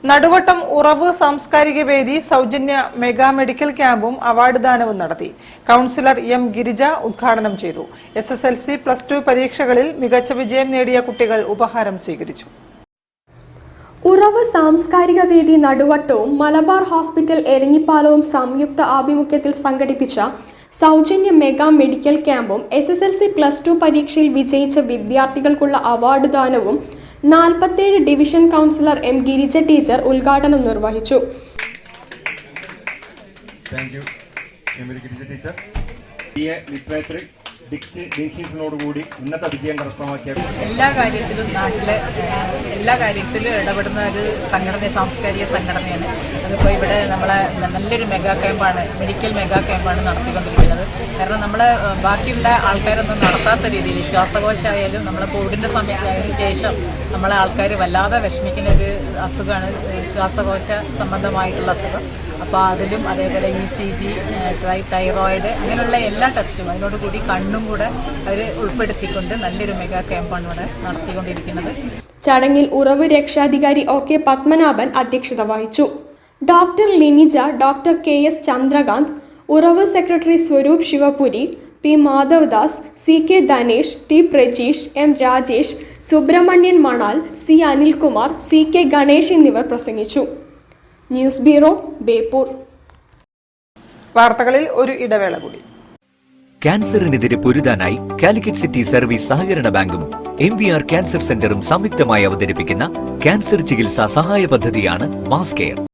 നടുവട്ടം ഉറവ് സാംസ്കാരിക വേദി സൗജന്യ മെഗാ മെഡിക്കൽ ക്യാമ്പും അവാർഡ് ദാനവും നടത്തി. കൌൺസിലർ എം ഗിരിജ ഉദ്ഘാടനം ചെയ്തു. SSLC, +2 പരീക്ഷകളിൽ മികച്ച വിജയം നേടിയ കുട്ടികൾ ഉപഹാരം സ്വീകരിച്ചു. ഉറവ് സാംസ്കാരിക വേദി നടുവട്ടവും മലബാർ ഹോസ്പിറ്റൽ എരഞ്ഞിപ്പാലവും സംയുക്ത ആഭിമുഖ്യത്തിൽ സംഘടിപ്പിച്ച സൗജന്യ മെഗാ മെഡിക്കൽ ക്യാമ്പും SSLC, +2 പരീക്ഷയിൽ വിജയിച്ച വിദ്യാർത്ഥികൾക്കുള്ള അവാർഡ് ദാനവും 47 division councillor M Girija teacher ഉദ്ഘാടനം നിർവഹിച്ചു. ഡിഗ്നിഷനോടുകൂടി ഉന്നത വിജയം കരസ്ഥമാക്കിയ എല്ലാ കാര്യത്തിലും ഇടപെടുന്ന ഒരു സംഘടന, സാംസ്കാരിക സംഘടനയാണ്. അതിപ്പോൾ ഇവിടെ നമ്മളെ നല്ലൊരു മെഗാ ക്യാമ്പാണ്, മെഡിക്കൽ മെഗാ ക്യാമ്പാണ് നടത്തിക്കൊണ്ടിരിക്കുന്നത്. കാരണം നമ്മൾ ബാക്കിയുള്ള ആൾക്കാരൊന്നും നടത്താത്ത രീതിയിൽ ശ്വാസകോശമായാലും നമ്മളെ കോവിഡിൻ്റെ സമയത്തിന് ശേഷം നമ്മളെ ആൾക്കാർ വല്ലാതെ വിഷമിക്കുന്ന ഒരു അസുഖമാണ് ശ്വാസകോശ സംബന്ധമായിട്ടുള്ള അസുഖം. അപ്പോൾ അതിലും അതേപോലെ ECG, തൈറോയിഡ്, അങ്ങനെയുള്ള എല്ലാ ടെസ്റ്റും അതിനോടുകൂടി കണ്ണും കൂടെ അവർ ഉൾപ്പെടുത്തിക്കൊണ്ട് നല്ലൊരു മെഗാ ക്യാമ്പാണ് ഇവിടെ നടത്തിക്കൊണ്ടിരിക്കുന്നത്. ചടങ്ങിൽ ഉറവ് രക്ഷാധികാരി OK പത്മനാഭൻ അധ്യക്ഷത വഹിച്ചു. Doctor Linija, doctor KS Chandrakanth, Urav secretary Swaroop Shivapuri, P Madhavadas, CK Dhanesh, T Prajeesh, M Rajesh, Subrahmanyan Manal, C Anilkumar, CK Ganesh എന്നിവർ പ്രസംഗിച്ചു. News bureau, Beypore. വാർത്തകളിൽ ഒരു ഇടവേള കൂടി. ക്യാൻസറിനെതിരെ പൊരുതാനായി കാലിക്കറ്റ് സിറ്റി സർവീസ് സഹകരണ ബാങ്കും MVR ക്യാൻസർ സെന്ററും സംയുക്തമായി അവതരിപ്പിക്കുന്ന ക്യാൻസർ ചികിത്സാ സഹായ പദ്ധതിയാണ് മാസ് കെയർ.